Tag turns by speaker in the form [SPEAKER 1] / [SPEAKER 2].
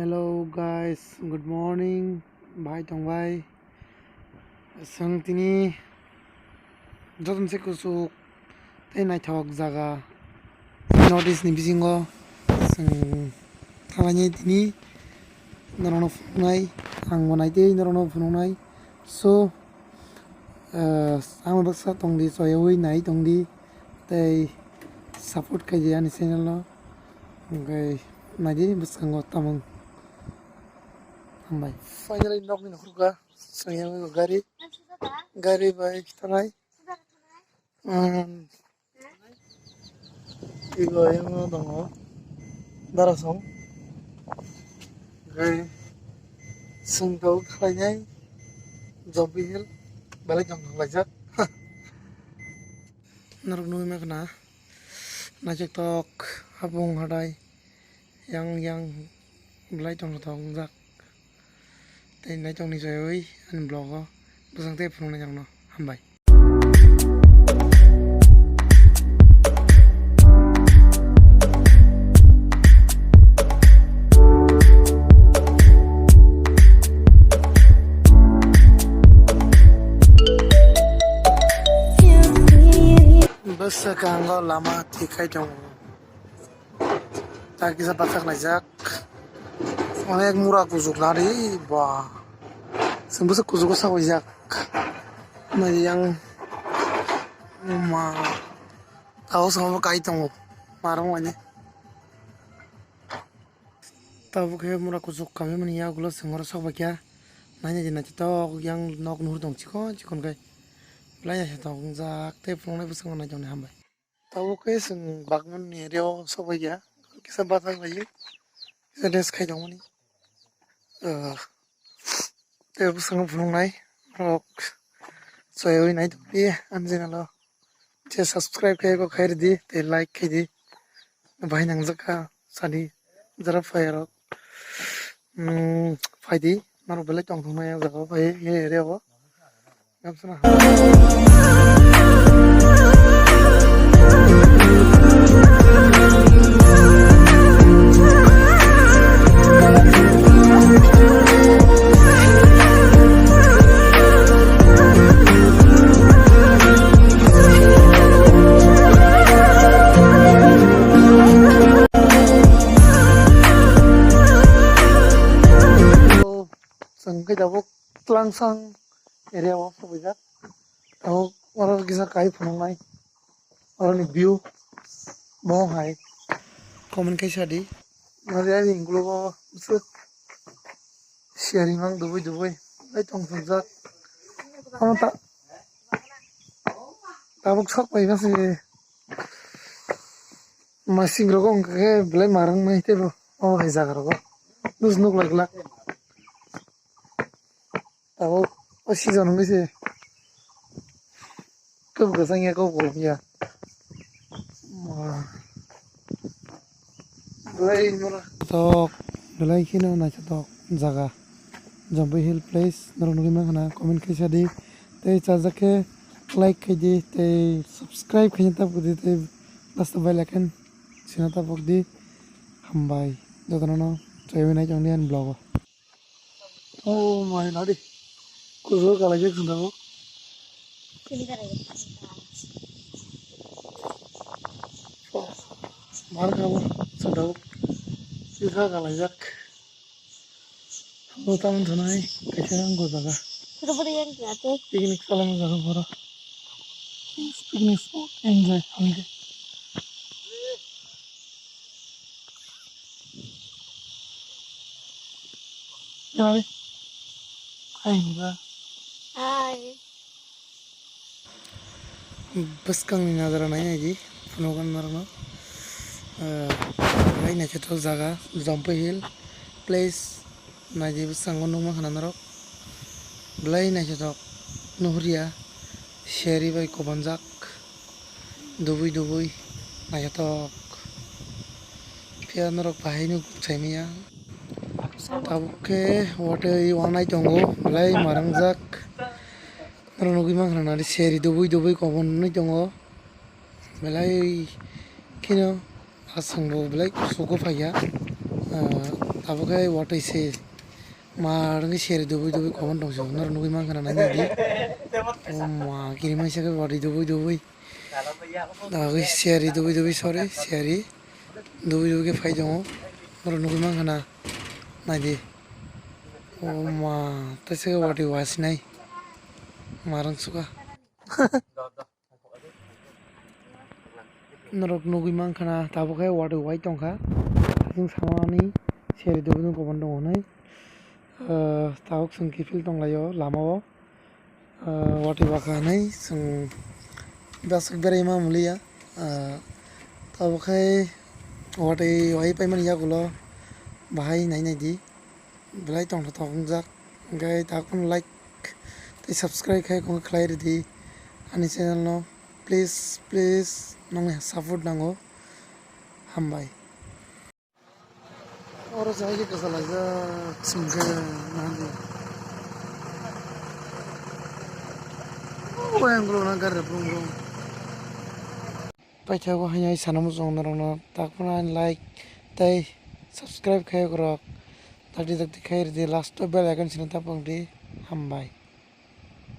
[SPEAKER 1] Hello guys, good morning. Bye tong bye. Sang tini jotom se kusuk te nai thok jaga notice ni bisingo sang thalani tini narono funai ang monai te narono funai so ang baksa tong di soyoi nai tong di te support kai dia ni channel lo ngai nai di basango tamang Bye. Finally, knock in Hurga. So, here we go. Gary by Tarai. And we go in the Darasong. Gary Sung Dog, High Jampui Hill, Balajong Lajak. Narugnu Magna Najak Talk, Habung Hadai, Young Balajong Tong Zak. Tay nãy trong này rồi ơi anh blog có bữa sáng tiếp phong này chẳng nó hầm bảy bus sekarang lo lama tikai trong tak bisa pasak najak অনেক মুরা কুজুক লারি বা sembusa kuzuko sa wajak na yang ma tao sama kai tong marang wanya tao ke mura kuzuk kami mani ya gulo sengor sa bakya nanya jina to yang nok nur dong chikon kai playa sa tong jak te phone ne busang na jong ne hambai tao ke seng bagman ne ryo sa bakya kisa batang lagi kisa des kai dong mani te busang phone nai rok soyoi nai tupi anjina lo che subscribe kai ko khair di te like kai di bhai nang jaka sani jara fire phai di maro bele tong thong nai jaka phai ye re ho gamsana cái đầu lang sang area of bây giờ tao orang kisah kai phun này orang ni view mau hai comment kai sadi nanti ada yang gua bisa sharing ang dubai lấy trong phần giác không ta tao bốc sắc vậy bác sĩ mà xin rồi con cái lấy marang này thế rồi oh hay ra rồi lúc lúc lạc tao ở season không biết gì câu cửa xanh nghe câu cổ nhỉ đây nó talk đây khi nào này talk jaga Jampui Hill Place naron nugi mang hana comment kaisa di te chaja ke like kai di te subscribe kai ta pudi te last bell icon sina ta pok di hambai jotono chayoi nai chong dian blog oh my nadi kuzo kala je sundao kini kare mar kamu sundao sisa kala jak lo taman thonai kaisa ang go jaga pura pura yang kiate picnic salam jaga pura picnic spot enjoy hamge Hai. Hai enggak. Hai. Bus kang ni nazar naik aja, penukan marno. Lain aja tuh jaga Jampui Hill Place, naji bus sanggon rumah kanan rok. Lain aja tuh Nuhria, Sherry by Kobanjak, Dubui, aja tuh. Pian rok bahaya cemia. Tabuke water wanai tongo belai marangjak naronogi mangrana di seri dubui kobon ni tongo belai kino asangbo belai suko faya tabakai watai se marang share dubai dubai comment dong so nar nugui mang kana nanya di ma kiri mai sa watai dubai dubai tabakai share dubai dubai sorry share dubai dubai ke fai dong nar nugui mang kana nanya di ma tasnya watai was nai marang suka narok nugui mang kana tabakai watai white dong ka jing samani share dubai dubai comment dong nai tabuk sung kifil tong layo lama watai baka nai sung basuk berai ma mulia tabukai watai wai paiman ya gulo bahai nai nai di belai tong tong jak gai takun like te subscribe kai kong khlai di ani channel no please nong support nango hambai oro jai ke kasala ja sungke nandi Wengro na gar prung paitha ko hanya sanam jong na rong takuna like tai subscribe khai grok takti takti khair di last bell icon sin tapang di hambai